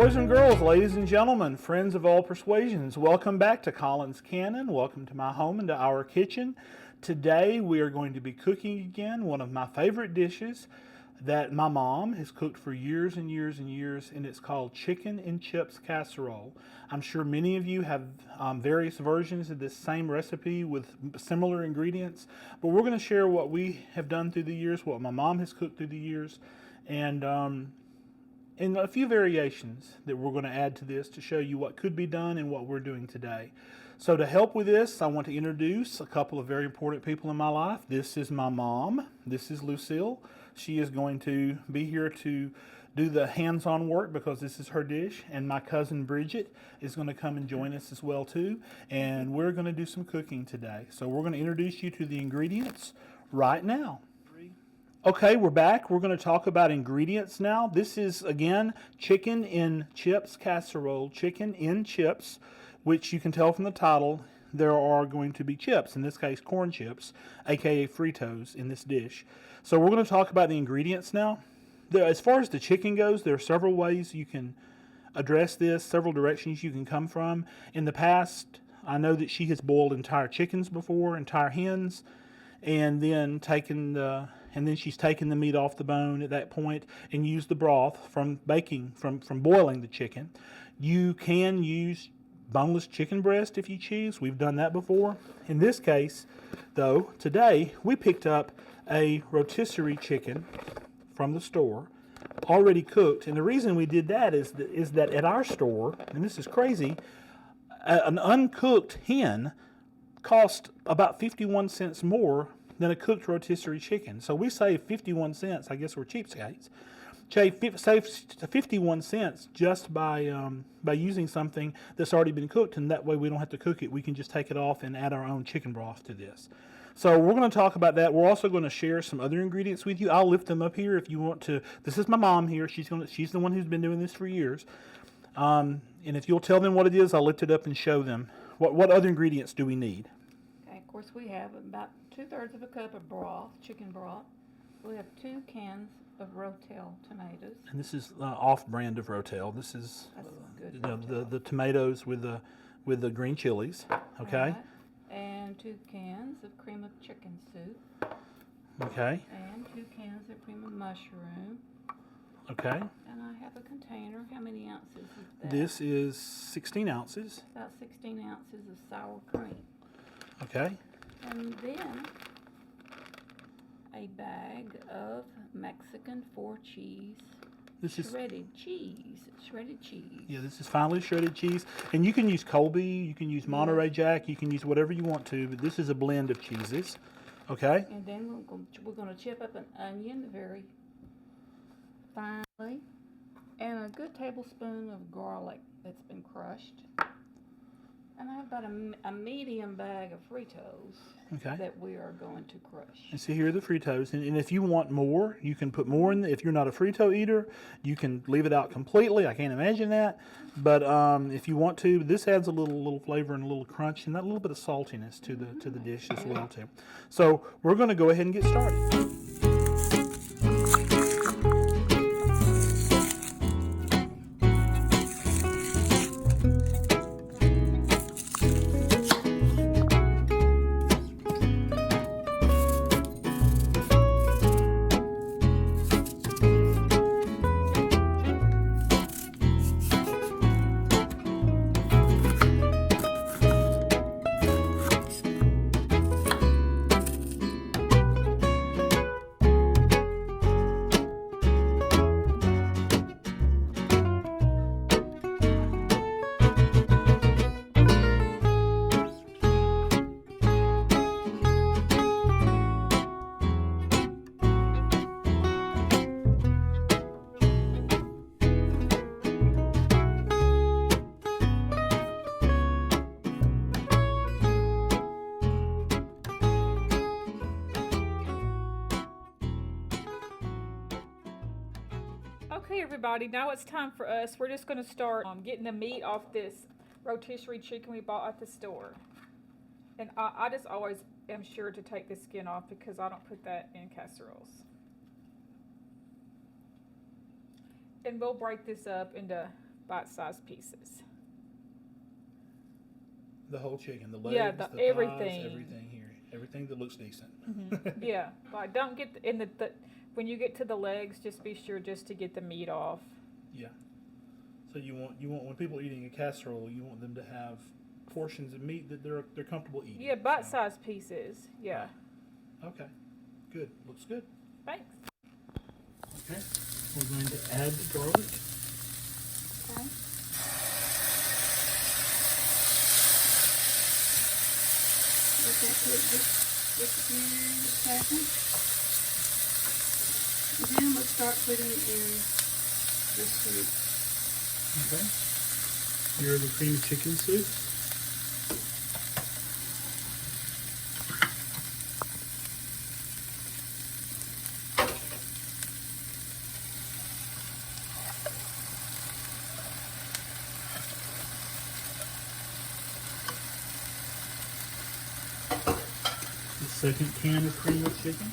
Boys and girls, ladies and gentlemen, friends of all persuasions, welcome back to Collins Canon. Welcome to my home and to our kitchen. Today we are going to be cooking again one of my favorite dishes that my mom has cooked for years and years and years, and it's called chicken and chips casserole. I'm sure many of you have various versions of this same recipe with similar ingredients, but we're going to share what we have done through the years, what my mom has cooked through the years, and a few variations that we're going to add to this to show you what could be done and what we're doing today. So to help with this, I want to introduce a couple of very important people in my life. This is my mom. This is Lucille. She is going to be here to do the hands-on work because this is her dish. And my cousin Bridget is going to come and join us as well too. And we're going to do some cooking today. So we're going to introduce you to the ingredients right now. Okay, we're back. We're going to talk about ingredients now. This is, again, chicken in chips casserole, chicken in chips, which you can tell from the title, there are going to be chips, in this case corn chips, aka FRITOS, in this dish. So we're going to talk about the ingredients now. As far as the chicken goes, there are several ways you can address this, several directions you can come from. In the past, I know that she has boiled entire chickens before, entire hens, and then she's taken the meat off the bone at that point and used the broth from boiling the chicken. You can use boneless chicken breast if you choose. We've done that before. In this case, though, today we picked up a rotisserie chicken from the store, already cooked. And the reason we did that is that at our store, and this is crazy, an uncooked hen cost about 51 cents more than a cooked rotisserie chicken. So we save 51 cents. I guess we're cheapskates. Save 51 cents just by using something that's already been cooked, and that way we don't have to cook it. We can just take it off and add our own chicken broth to this. So we're going to talk about that. We're also going to share some other ingredients with you. I'll lift them up here if you want to. This is my mom here. She's the one who's been doing this for years. And if you'll tell them what it is, I'll lift it up and show them. What other ingredients do we need? Okay, of course we have about 2/3 of a cup of broth, chicken broth. We have 2 cans of Rotel tomatoes. And this is off-brand of Rotel. This is the tomatoes with the green chilies. Okay. Right. And 2 cans of cream of chicken soup. Okay. And 2 cans of cream of mushroom. Okay. And I have a container. How many ounces is that? This is 16 ounces. About 16 ounces of sour cream. Okay. And then a bag of Mexican 4 cheese. Shredded cheese. Yeah, this is finely shredded cheese. And you can use Colby, you can use Monterey Jack, you can use whatever you want to, but this is a blend of cheeses. Okay? And then we're going to chip up an onion very finely, and a good tablespoon of garlic that's been crushed. And I have about a medium bag of FRITOS that we are going to crush. And so here are the FRITOS. And if you want more, you can put more in. If you're not a Frito eater, you can leave it out completely. I can't imagine that. But if you want to, this adds a little flavor and a little crunch and that little bit of saltiness to the dish as well too. So we're going to go ahead and get started. Okay, everybody, now it's time for us. We're just going to start getting the meat off this rotisserie chicken we bought at the store. And I just always am sure to take the skin off because I don't put that in casseroles. And we'll break this up into bite-sized pieces. The whole chicken, the legs, Yeah, the everything. thighs, everything here, everything that looks decent. Yeah, like don't get in the when you get to the legs, just be sure just to get the meat off. Yeah. So you want when people are eating a casserole, you want them to have portions of meat that they're comfortable eating. Yeah, bite-sized pieces. Yeah. Okay. Good. Looks good. Thanks. Okay. We're going to add the garlic. Okay. Let that cook just a few seconds. And then we'll start putting in the soup. Okay. Here are the cream of chicken soup. The second can of cream of chicken.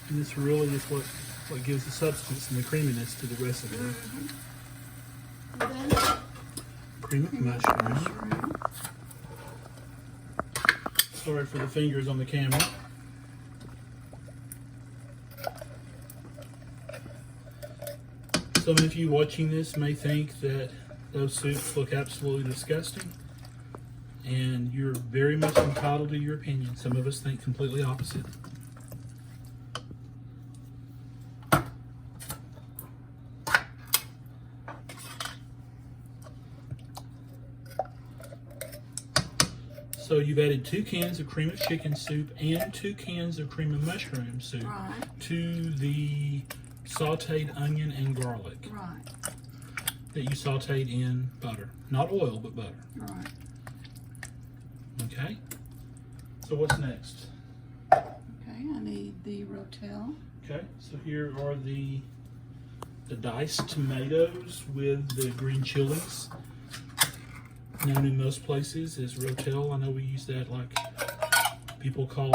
And this really is what gives the substance and the creaminess to the recipe. And then Cream of mushroom. mushroom. Sorry for the fingers on the camera. Some of you watching this may think that those soups look absolutely disgusting, and you're very much entitled to your opinion. Some of us think completely opposite. So you've added 2 cans of cream of chicken soup and 2 cans of cream of mushroom soup Right. to the sauteed onion and garlic Right. that you sauteed in butter. Not oil, but butter. Right. Okay? So what's next? Okay, I need the rotel. Okay, so here are the diced tomatoes with the green chilies, known in most places as rotel. I know we use that like people call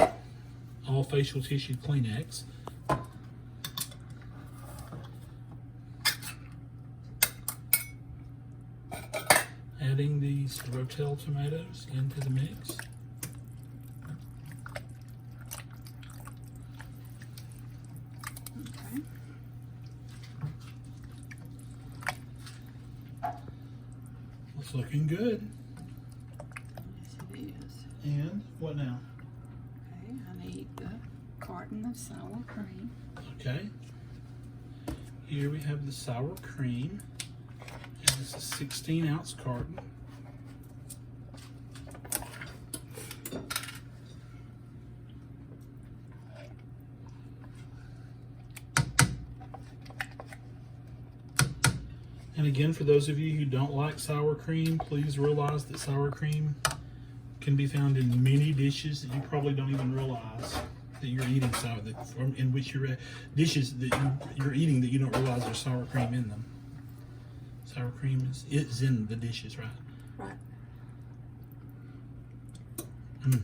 all facial tissue Kleenex. Adding these rotel tomatoes into the mix. Okay. It's looking good. Yes, it is. And what now? Okay, I need the carton of sour cream. Okay. Here we have the sour cream. And this is a 16-ounce carton. And again, for those of you who don't like sour cream, please realize that sour cream can be found in many dishes that you probably don't even realize that you're eating sour, in which you're dishes that you're eating that you don't realize there's sour cream in them. Sour cream is in the dishes, right? Right. Mm.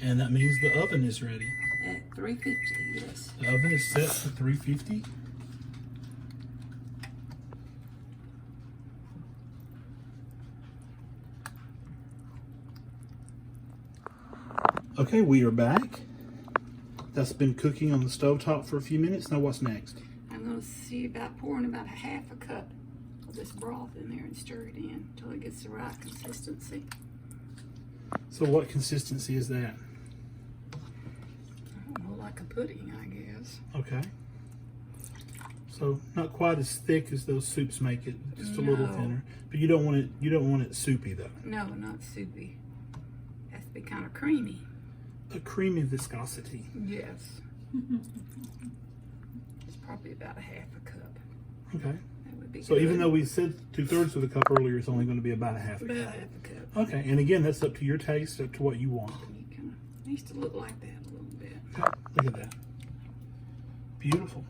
And that means the oven is ready. At 350, yes. The oven is set for 350. Okay, we are back. That's been cooking on the stovetop for a few minutes. Now what's next? I'm going to see about pouring about a half a cup of this broth in there and stir it in until it gets the right consistency. So what consistency is that? I don't know, like a pudding, I guess. Okay. So not quite as thick as those soups make it, just a little No. thinner. But you don't want it soupy though. No, not soupy. It has to be kind of creamy. A creamy viscosity. Yes. It's probably about a half a cup. Okay. That would be So good. even though we said 2/3 of the cup earlier, it's only going to be about a half a About a cup. half a cup. Okay, and again, that's up to your taste, up to what you want. You kind of needs to look like that a little bit. Okay, look at that. Beautiful.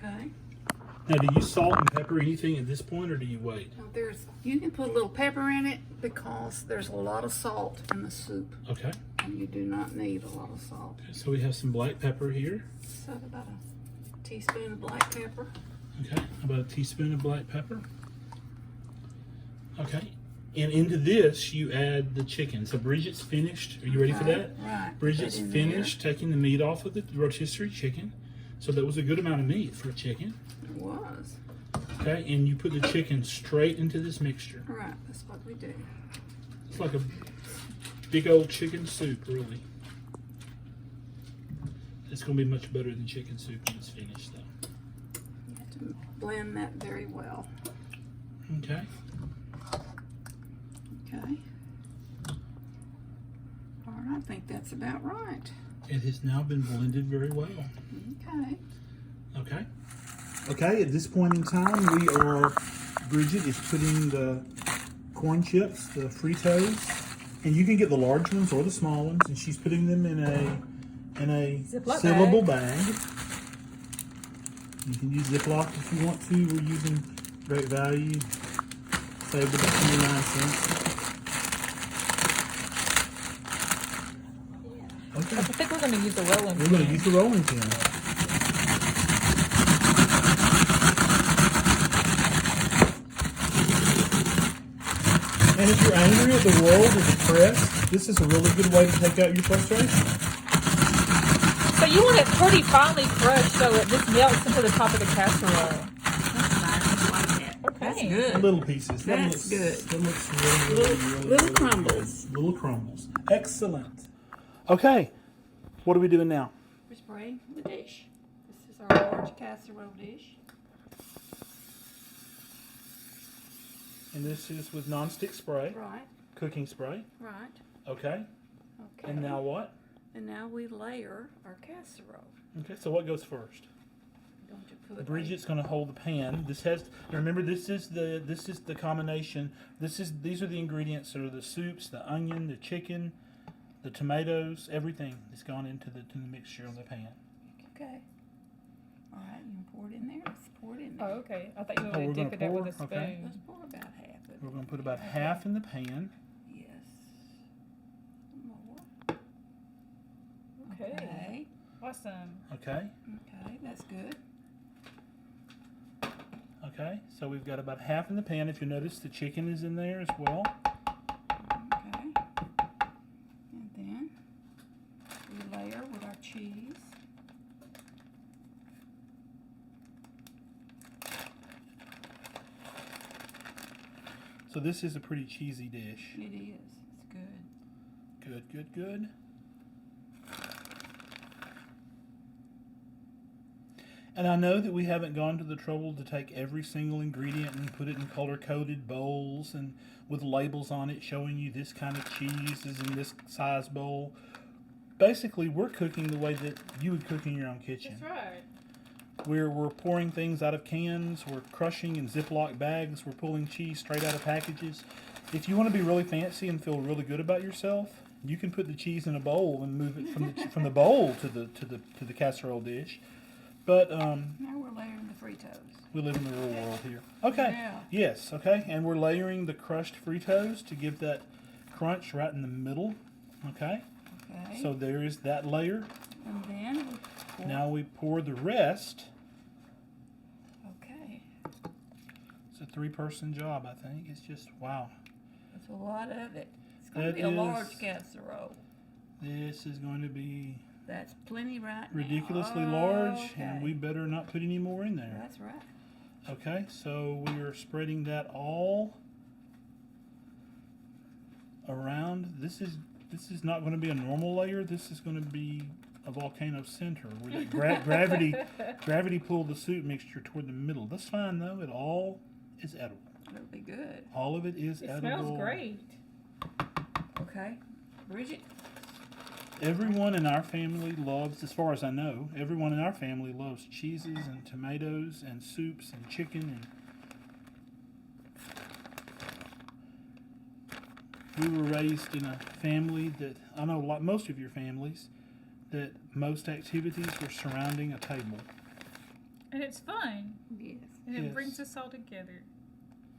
Okay. Now, do you salt and pepper anything at this point, or do you wait? Now you can put a little pepper in it because there's a lot of salt in the soup. Okay. And you do not need a lot of salt. Okay, so we have some black pepper here. So about a teaspoon of black pepper. Okay, about a teaspoon of black pepper. Okay, and into this you add the chicken. So Bridget's finished. Are you ready for that? Right. Bridget's finished taking the meat off of the rotisserie chicken. So that was a good amount of meat for a chicken. It was. Okay, and you put the chicken straight into this mixture. Right, that's what we do. It's like a big old chicken soup, really. It's going to be much better than chicken soup when it's finished, though. You have to blend that very well. Okay. Okay. All right, I think that's about right. It has now been blended very well. Okay. Okay. Okay, at this point in time, Bridget is putting the corn chips, the FRITOS, and you can get the large ones or the small ones, and she's putting them in a Ziploc sealable bag. You can use Ziploc if you want to. We're using Great Value. Saved about 29 cents. Okay. I think we're going to use the rolling pin. We're going to use the rolling pin. And if you're angry at the world or depressed, this is a really good way to take out your frustration. So you want it pretty finely crushed so it just melts into the top of the casserole. That's nice. I like that. Okay. That's good. Little pieces. That's good. That looks really Little good. crumbles. Little crumbles. Excellent. Okay. What are we doing now? We're spraying the dish. This is our large casserole dish. And this is with nonstick spray, Right, cooking spray. right. Okay. Okay. And now what? And now we layer our casserole. Okay. So what goes first? Don't you put Bridget's going to hold the pan. This has. Remember, this is the combination. These are the ingredients. So the soups, the onion, the chicken, the tomatoes, everything has gone into the mixture on the pan. Okay. All right, you can pour it in there. Let's pour it in there. Oh, okay. I thought you Oh, were we're going to gonna dip it with a pour? spoon. Okay. Let's pour about half of it. We're going to put about half in the pan. Yes. More. Okay. Okay. Awesome. Okay. Okay, that's good. Okay. So we've got about half in the pan. If you notice, the chicken is in there as well. Okay. And then we layer with our cheese. So this is a pretty cheesy dish. It is. It's good. Good, good, good. And I know that we haven't gone to the trouble to take every single ingredient and put it in color-coded bowls and with labels on it showing you this kind of cheese is in this size bowl. Basically, we're cooking the way that you would cook in your own kitchen. That's right. We're pouring things out of cans. We're crushing in Ziploc bags. We're pulling cheese straight out of packages. If you want to be really fancy and feel really good about yourself, you can put the cheese in a bowl and move it from the bowl to the casserole dish. But Now we're layering the FRITOS. we live in the real world here. Okay. Yeah. Yes. Okay. And we're layering the crushed FRITOS to give that crunch right in the middle. Okay. Okay. So there is that layer. and then we pour. Now we pour the rest. Okay. It's a 3-person job, I think. It's just, wow. That's a lot of it. It's going to That be a is- large casserole. This is going to be That's plenty right now. ridiculously large, Okay. and we better not put any more in there. That's right. Okay, so we are spreading that all around. This is not going to be a normal layer. This is going to be a volcano center where the gravity pulled the soup mixture toward the middle. That's fine though. It all is edible. It'll be good. All of it is It edible. smells great. Okay. Bridget? Everyone in our family loves, as far as I know, everyone in our family loves cheeses and tomatoes and soups and chicken. And we were raised in a family that, I know like most of your families, that most activities were surrounding a table. And it's fun. Yes. And it Yes. brings us all together.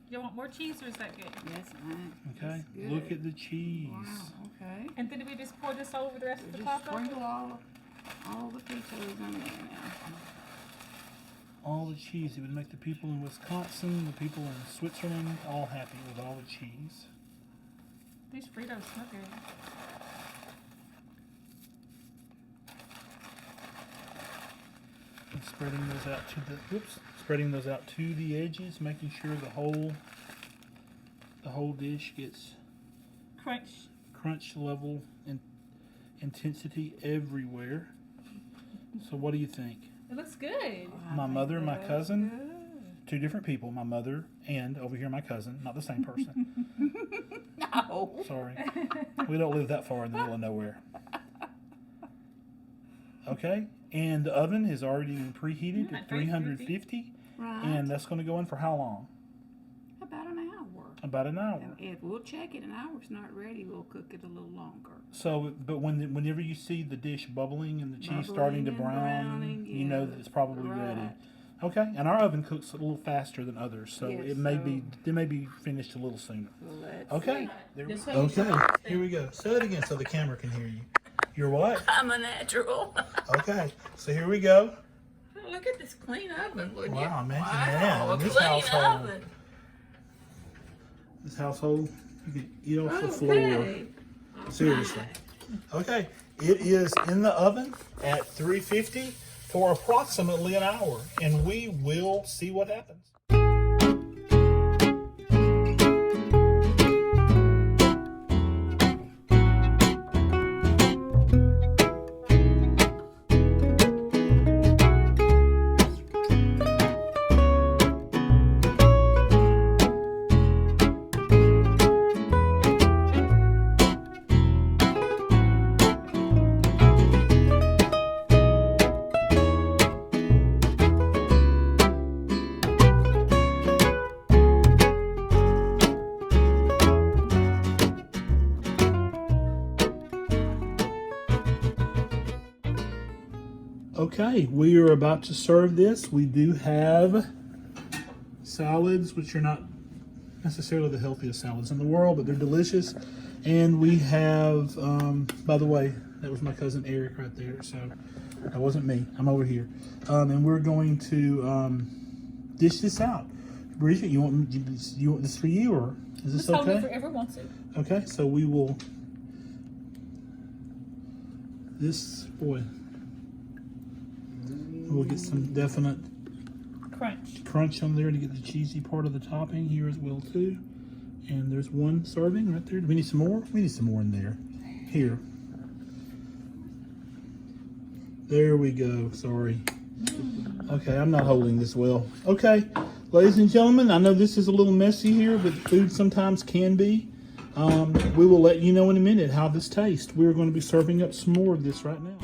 You want more cheese or is that good? Yes, ma'am. Okay, That's good. look at the cheese. Wow, okay. And then we just pour this all over the rest of the Just top of it? sprinkle all the fritos in there now. All the cheese. It would make the people in Wisconsin, the people in Switzerland, all happy with all the cheese. These Fritos smell good. And spreading those out to the spreading those out to the edges, making sure the whole dish gets crunch level and intensity everywhere. So what do you think? It looks good. My mother and my That's cousin, good. two different people. My mother and over here my cousin, not the same person. No. Sorry, we don't live that far in the middle of nowhere. Okay, and the oven is already been preheated at 350, Right. and that's going to go in for how long? About an hour. About an hour. And if we'll check it, an hour's not ready, we'll cook it a little longer. So, but whenever you see the dish bubbling and the cheese Bubbling starting to and brown, browning, you know yeah. that it's probably ready. Right. Okay, and our oven cooks a little faster than others, so Yes, it may be finished a little sooner. So let's Okay, see. there we This go. way you Okay, start. here we go. Say it again so the camera can hear you. You're what? I'm a natural. Okay, so here we go. Look at this clean oven, would you? Wow, imagine wow, that. a This clean household. oven. This household, you can eat off the Okay. floor. Seriously. Okay, it is in the oven at 350 for approximately an hour, and we will see what happens. Okay, we are about to serve this. We do have salads, which are not necessarily the healthiest salads in the world, but they're delicious. And we have, by the way, that was my cousin Eric right there, so that wasn't me. I'm over here. And we're going to dish this out. Bridget, you want this for you, or is this Just okay? whoever wants it. Okay, so we will. This boy. We'll get some definite crunch on there to get the cheesy part of the topping here as well too. And there's one serving right there. Do we need some more? We need some more in there. Here. There we go. Sorry. Okay, I'm not holding this well. Okay, ladies and gentlemen, I know this is a little messy here, but food sometimes can be. We will let you know in a minute how this tastes. We're going to be serving up some more of this right now.